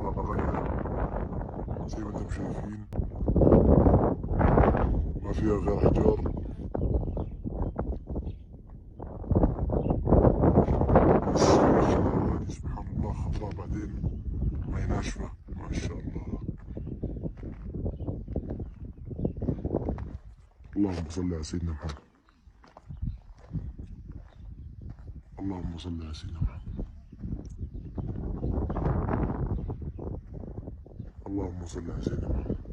منطقة غنية زي ما انتم شايفين، ما فيها غير أحجار. سبحان الله، خضراء بعدين ما هي ناشفة، ما شاء الله. اللهم صل على سيدنا محمد. اللهم صل على سيدنا محمد. اللهم صل على سيدنا محمد.